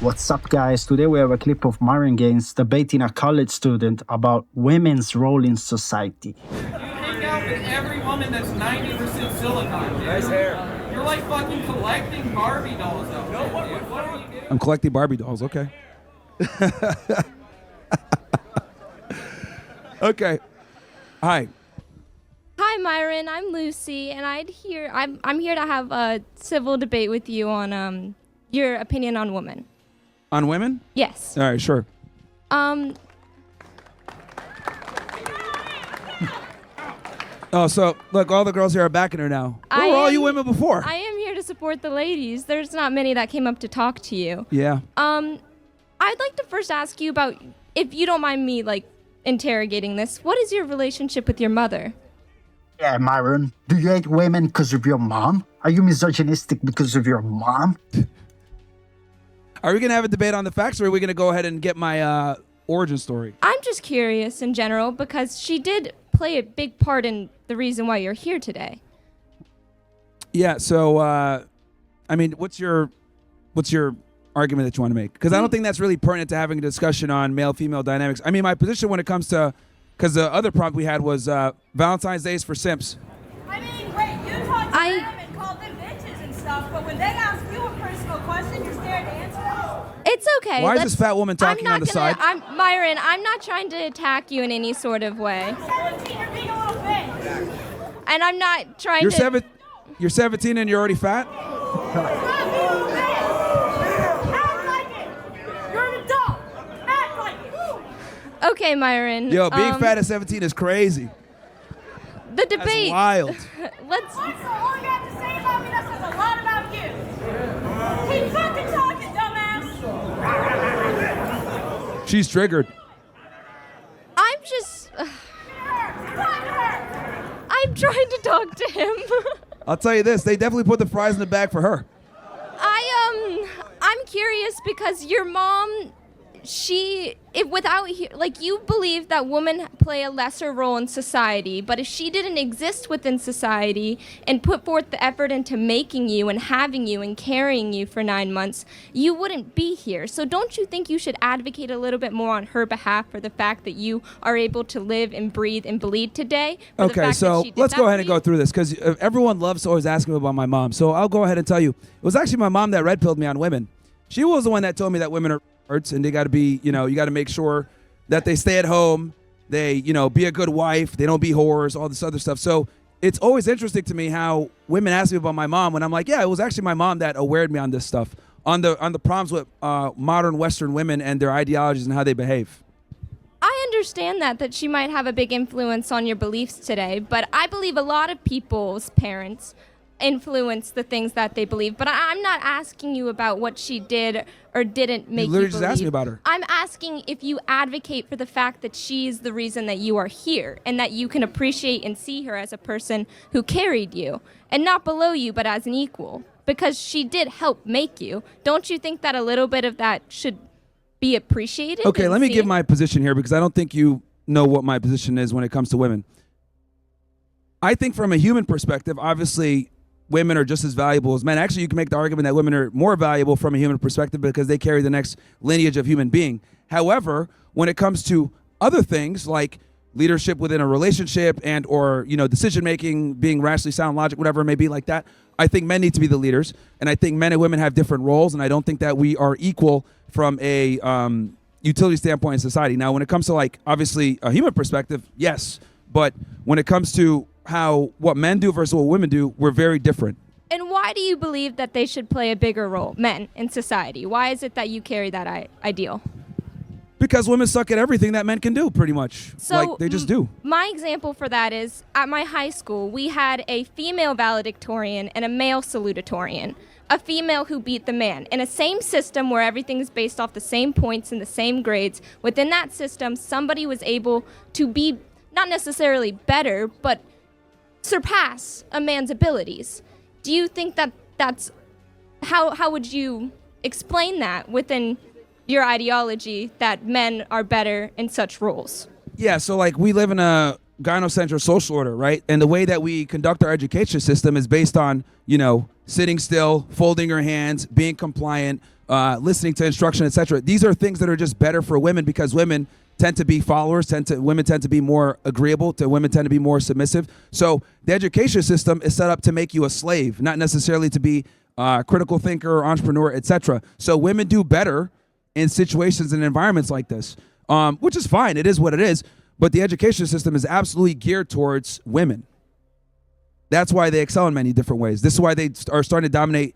What's up, guys? Today we have a clip of Myron Gaines debating a college student about women's role in society. You hang out with every woman that's 90% silicone, dude. Nice hair. You're like fucking collecting Barbie dolls out there, dude. What are you doing? I'm collecting Barbie dolls, okay. Okay. Hi. Hi, Myron. I'm Lucy, and I'm here to have a civil debate with you on your opinion on women. On women? Yes. All right, sure. Oh, so look, all the girls here are backing her now. Where were all you women before? I am here to support the ladies. There's not many that came up to talk to you. Yeah. I'd like to first ask you about, if you don't mind me interrogating this, what is your relationship with your mother? Yeah, Myron, do you hate women because of your mom? Are you misogynistic because of your mom? Are we going to have a debate on the facts, or are we going to go ahead and get my origin story? I'm just curious in general because she did play a big part in the reason why you're here today. Yeah, so, I mean, what's your argument that you want to make? Because I don't think that's really pertinent to having a discussion on male-female dynamics. I mean, my position when it comes to, because the other prompt we had was Valentine's Day is for simps. I mean, wait, you talked to them and called them bitches and stuff, but when they ask you a personal question, you're scared to answer it? It's okay. Why is this fat woman talking on the side? Myron, I'm not trying to attack you in any sort of way. 17, you're being a little bitch. And I'm not trying You're to... You're 17 and you're already fat? Stop being a little bitch. Act like it. You're an adult. Act like it. Okay, Myron. Yo, being fat at 17 is crazy. The debate... That's wild. Let's... That's all you have to say about me. That says a lot about you. Keep fucking talking, dumbass. She's triggered. I'm just... Talk to her. I'm trying to talk to him. I'll tell you this, they definitely put the fries in the bag for her. I'm curious because your mom, you believe that women play a lesser role in society, but if she didn't exist within society and put forth the effort into making you and having you and carrying you for 9 months, you wouldn't be here. So don't you think you should advocate a little bit more on her behalf for the fact that you are able to live and breathe and bleed today? Okay, so let's go ahead and go through this because everyone loves to always ask me about my mom. So I'll go ahead and tell you, it was actually my mom that red-pilled me on women. She was the one that told me that women are and they got to be, you got to make sure that they stay at home, they, be a good wife, they don't be whores, all this other stuff. So it's always interesting to me how women ask me about my mom when I'm like, yeah, it was actually my mom that awared me on this stuff, on the problems with modern Western women and their ideologies and how they behave. I understand that she might have a big influence on your beliefs today, but I believe a lot of people's parents influence the things that they believe. But I'm not asking you about what she did or didn't make you believe. Just asked me about her. I'm asking if you advocate for the fact that she's the reason that you are here and that you can appreciate and see her as a person who carried you and not below you but as an equal because she did help make you. Don't you think that a little bit of that should be appreciated? Okay, let me give my position here because I don't think you know what my position is when it comes to women. I think from a human perspective, obviously, women are just as valuable as men. Actually, you can make the argument that women are more valuable from a human perspective because they carry the next lineage of human being. However, when it comes to other things like leadership within a relationship and or, decision making, being rationally sound, logic, whatever it may be like that, I think men need to be the leaders. And I think men and women have different roles. And I don't think that we are equal from a utility standpoint in society. Now, when it comes to obviously a human perspective, yes. But when it comes to what men do versus what women do, we're very different. And why do you believe that they should play a bigger role, men, in society? Why is it that you carry that ideal? Because women suck at everything that men can do, pretty much. So they just do. My example for that is, at my high school, we had a female valedictorian and a male salutatorian. A female who beat the man. In a same system where everything's based off the same points and the same grades, within that system, somebody was able to be not necessarily better, but surpass a man's abilities. Do you think that that's how would you explain that within your ideology that men are better in such roles? Yeah, so we live in a gynocentric social order, right? And the way that we conduct our education system is based on, sitting still, folding your hands, being compliant, listening to instruction, etc. These are things that are just better for women because women tend to be followers, women tend to be more agreeable, women tend to be more submissive. So the education system is set up to make you a slave, not necessarily to be a critical thinker, entrepreneur, etc. So women do better in situations and environments like this, which is fine. It is what it is. But the education system is absolutely geared towards women. That's why they excel in many different ways. This is why they are starting to dominate,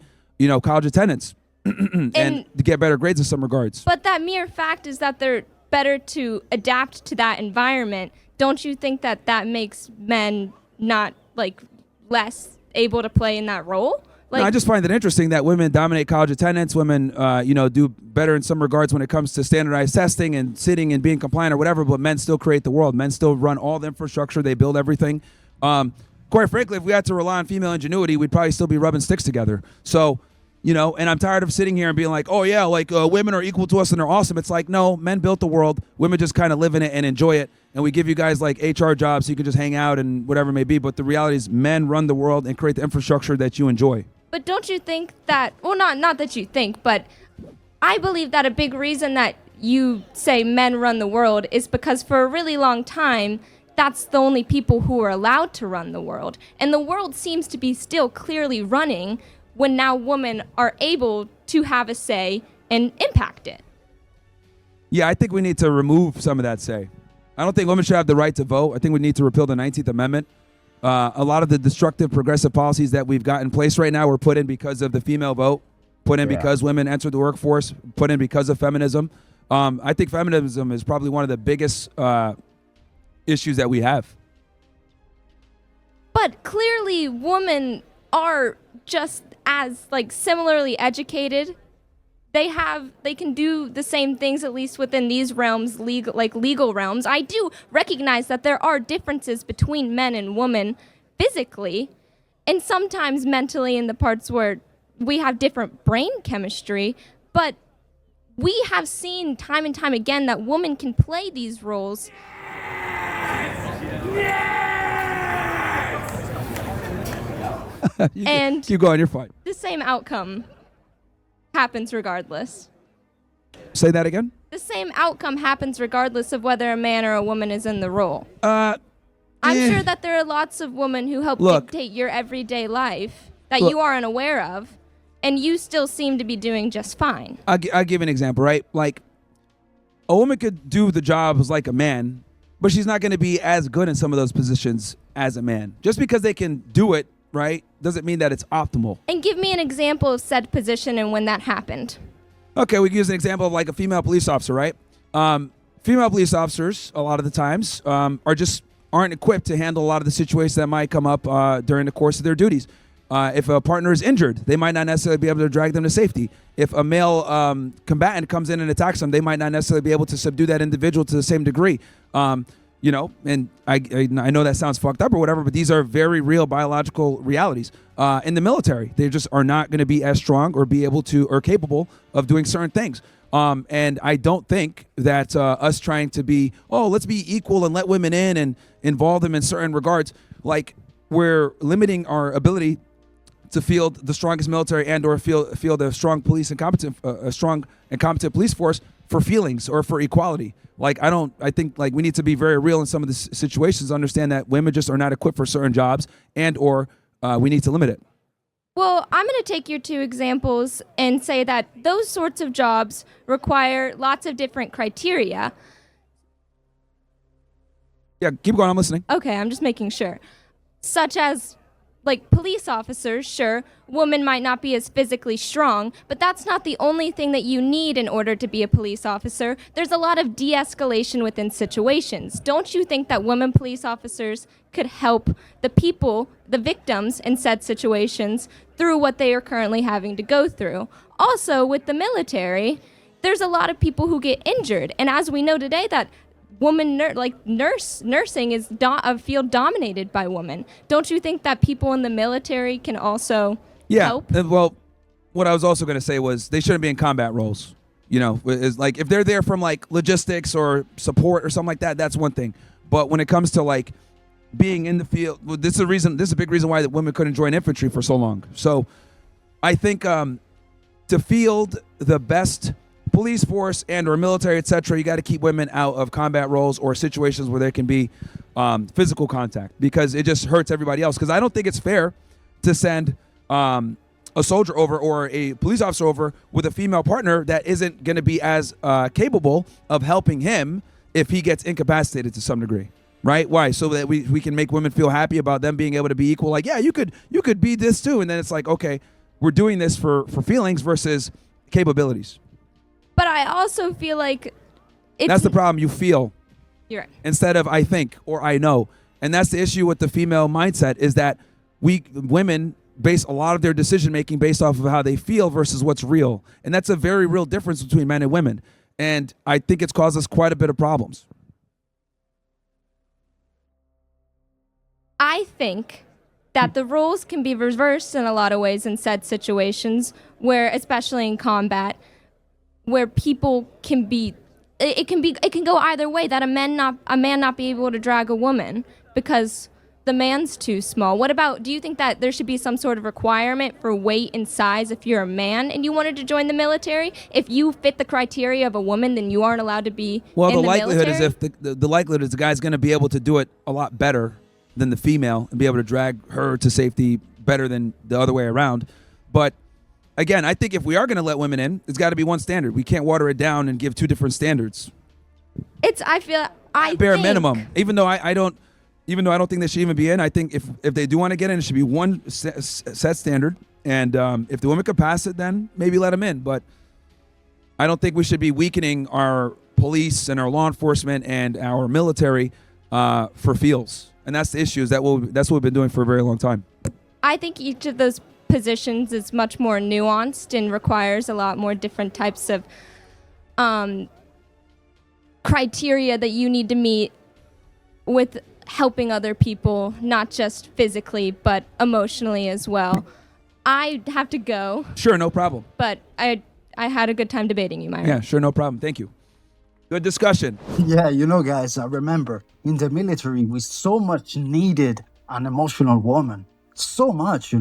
college attendance and to get better grades in some regards. But that mere fact is that they're better to adapt to that environment. Don't you think that that makes men not less able to play in that role? No, I just find it interesting that women dominate college attendance. Women, do better in some regards when it comes to standardized testing and sitting and being compliant or whatever. But men still create the world. Men still run all the infrastructure. They build everything. Quite frankly, if we had to rely on female ingenuity, we'd probably still be rubbing sticks together. So, and I'm tired of sitting here and being like, oh yeah, women are equal to us and they're awesome. It's like, no, men built the world. Women just kind of live in it and enjoy it. And we give you guys HR jobs so you can just hang out and whatever it may be. But the reality is men run the world and create the infrastructure that you enjoy. But don't you think that, well, not that you think, but I believe that a big reason that you say men run the world is because for a really long time, that's the only people who are allowed to run the world. And the world seems to be still clearly running when now women are able to have a say and impact it. Yeah, I think we need to remove some of that say. I don't think women should have the right to vote. I think we need to repeal the 19th Amendment. A lot of the destructive progressive policies that we've got in place right now were put in because of the female vote, put in because women entered the workforce, put in because of feminism. I think feminism is probably one of the biggest issues that we have. But clearly women are just as similarly educated. They can do the same things, at least within these realms, legal realms. I do recognize that there are differences between men and women physically, and sometimes mentally in the parts where we have different brain chemistry, but we have seen time and time again that women can play these roles. And keep going, you're fine. The same outcome happens regardless. Say that again? The same outcome happens regardless of whether a man or a woman is in the role. I'm sure that there are lots of women who help dictate your everyday life that you are unaware of, and you still seem to be doing just fine. I'll give an example, right? A woman could do the job as a man, but she's not going to be as good in some of those positions as a man. Just because they can do it, right, doesn't mean that it's optimal. And give me an example of said position and when that happened. Okay, we can use an example of a female police officer, right? Female police officers, a lot of the times, aren't equipped to handle a lot of the situations that might come up during the course of their duties. If a partner is injured, they might not necessarily be able to drag them to safety. If a male combatant comes in and attacks them, they might not necessarily be able to subdue that individual to the same degree. And I know that sounds fucked up or whatever, but these are very real biological realities. In the military, they just are not going to be as strong or be able to or capable of doing certain things. And I don't think that us trying to be, let's be equal and let women in and involve them in certain regards, we're limiting our ability to field the strongest military and or field a strong police and a strong and competent police force for feelings or for equality. I think we need to be very real in some of the situations, understand that women just are not equipped for certain jobs and or we need to limit it. Well, I'm going to take your two examples and say that those sorts of jobs require lots of different criteria. Yeah, keep going. I'm listening. Okay, I'm just making sure. Such as, police officers, sure, women might not be as physically strong, but that's not the only thing that you need in order to be a police officer. There's a lot of de-escalation within situations. Don't you think that women police officers could help the people, the victims in said situations, through what they are currently having to go through? Also, with the military, there's a lot of people who get injured, and as we know today, that nursing is a field dominated by women. Don't you think that people in the military can also help? Well, what I was also going to say was they shouldn't be in combat roles. If they're there from logistics or support or something like that, that's one thing. But when it comes to being in the field, this is a big reason why that women couldn't join infantry for so long. So I think to field the best police force and or military, etc., you got to keep women out of combat roles or situations where there can be physical contact, because it just hurts everybody else. Because I don't think it's fair to send a soldier over or a police officer over with a female partner that isn't going to be as capable of helping him if he gets incapacitated to some degree. Right? Why? So that we can make women feel happy about them being able to be equal. Like, yeah, you could be this too. And then it's like, okay, we're doing this for feelings versus capabilities. But I also feel like That's the problem. You feel You're right. instead of I think or I know. And that's the issue with the female mindset, is that women base a lot of their decision making based off of how they feel versus what's real. And that's a very real difference between men and women. And I think it's caused us quite a bit of problems. I think that the roles can be reversed in a lot of ways in said situations where, especially in combat, where people can be, it can go either way, that a man not be able to drag a woman because the man's too small. What about, do you think that there should be some sort of requirement for weight and size if you're a man and you wanted to join the military? If you fit the criteria of a woman, then you aren't allowed to be well, in the the likelihood military? is if the likelihood is the guy's going to be able to do it a lot better than the female and be able to drag her to safety better than the other way around. But again, I think if we are going to let women in, it's got to be one standard. We can't water it down and give two different standards. I Bare think, minimum. Even though I don't think they should even be in, I think if they do want to get in, it should be one set standard. And if the women could pass it, then maybe let them in. But I don't think we should be weakening our police and our law enforcement and our military for feels. And that's the issue. That's what we've been doing for a very long time. I think each of those positions is much more nuanced and requires a lot more different types of criteria that you need to meet with helping other people, not just physically, but emotionally as well. I have to go. Sure, no problem. But I had a good time debating you, Myron. Yeah, sure, no problem. Thank you. Good discussion. Yeah, guys, I remember in the military, we so much needed an emotional woman. So much,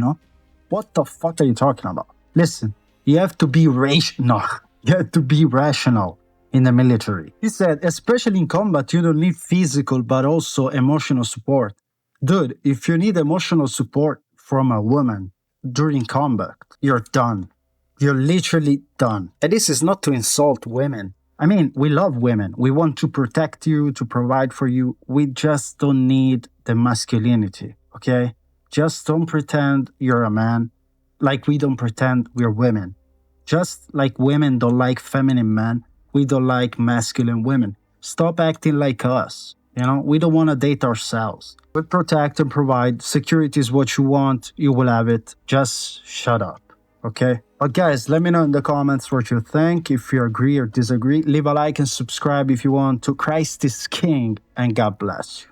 What the fuck are you talking about? Listen, you have to be rational. You have to be rational in the military. He said, especially in combat, you don't need physical, but also emotional support. Dude, if you need emotional support from a woman during combat, you're done. You're literally done. And this is not to insult women. I mean, we love women. We want to protect you, to provide for you. We just don't need the masculinity, okay? Just don't pretend you're a man like we don't pretend we're women. Just like women don't like feminine men, we don't like masculine women. Stop acting like us. We don't want to date ourselves. We protect and provide. Security is what you want. You will have it. Just shut up. Okay? But guys, let me know in the comments what you think. If you agree or disagree, leave a like and subscribe if you want to. Christ is King, and God bless you.